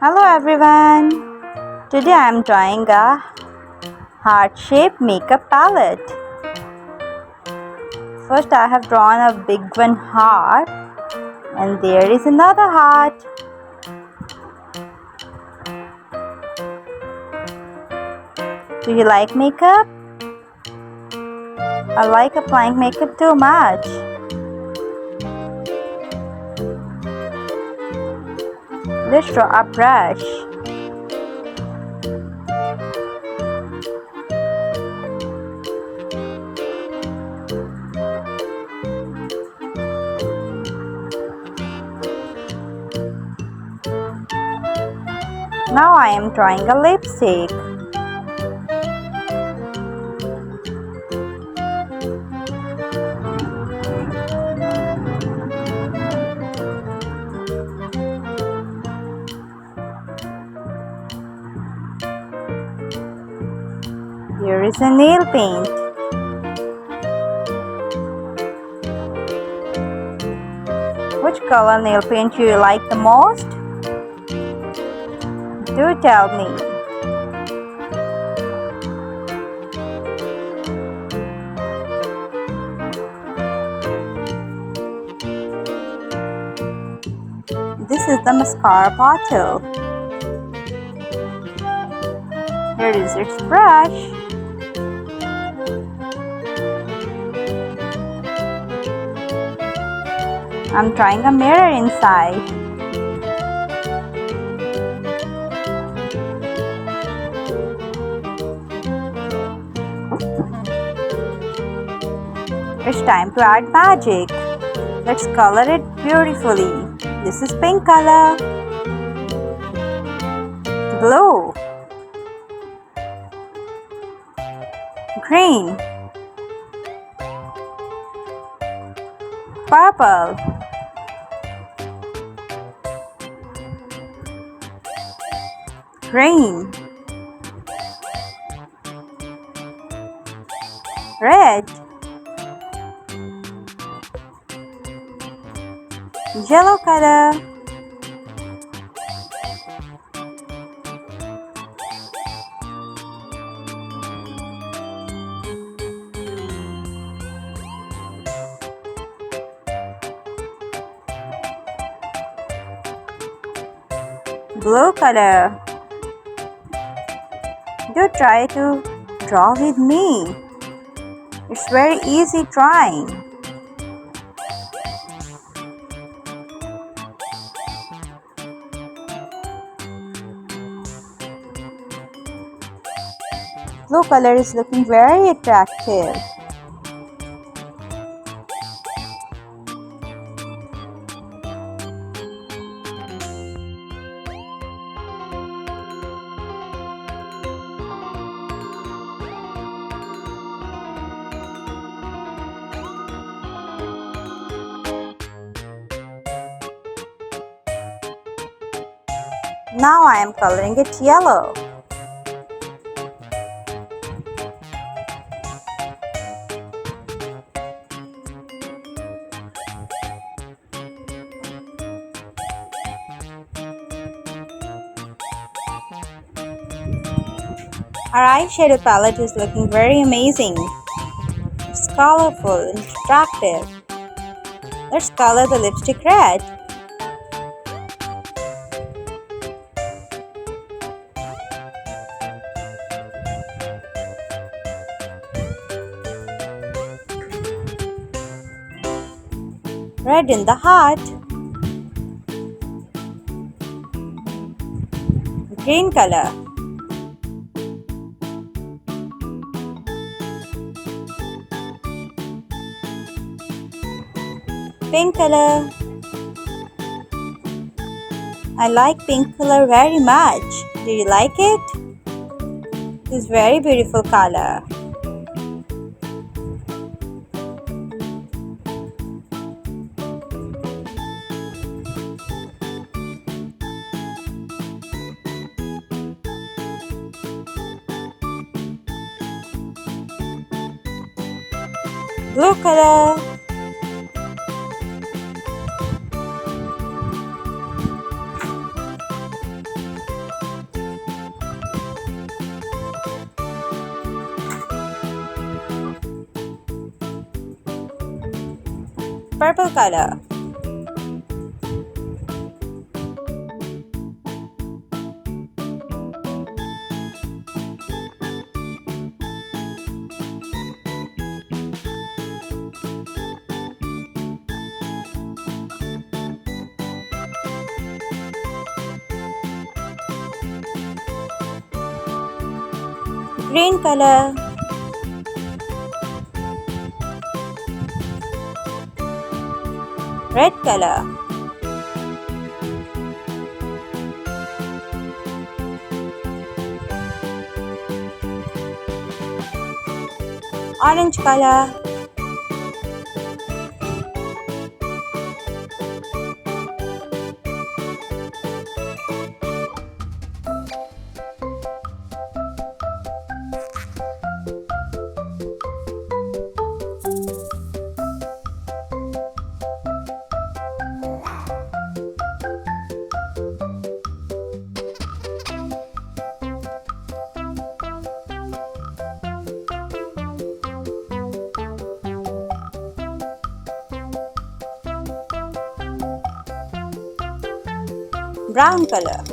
Hello everyone! Today I am drawing a heart-shaped makeup palette. First I have drawn a big one heart and there is another heart. Do you like makeup? I like applying makeup too much. Let's draw a brush. Now I am drawing a lipstick. Here is a nail paint. Which color nail paint do you like the most? Do tell me. This is the mascara bottle. Here is its brush. I'm trying a mirror inside. It's time to add magic. Let's color it beautifully. This is pink color. Blue. Green. Purple. Green. Red. Yellow color. Blue color. Do try to draw with me. It's very easy drawing. Blue color is looking very attractive. Now I am coloring it yellow. Our eyeshadow palette is looking very amazing. It's colorful and attractive. Let's color the lipstick red. Red in the heart. Green color. Pink color. I like pink color very much. Do you like it? It's very beautiful color. Blue color. purple color. Green color. Red color. Orange color. Brown color.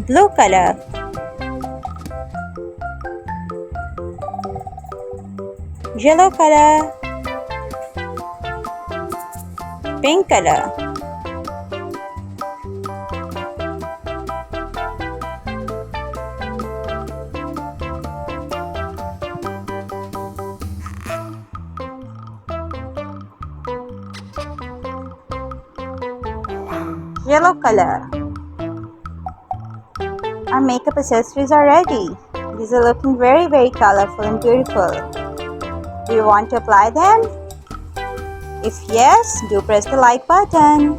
Blue color. Yellow color. Pink color. Yellow color. Our makeup accessories are ready. These are looking very colorful and beautiful. Do you want to apply them? If yes, do press the like button.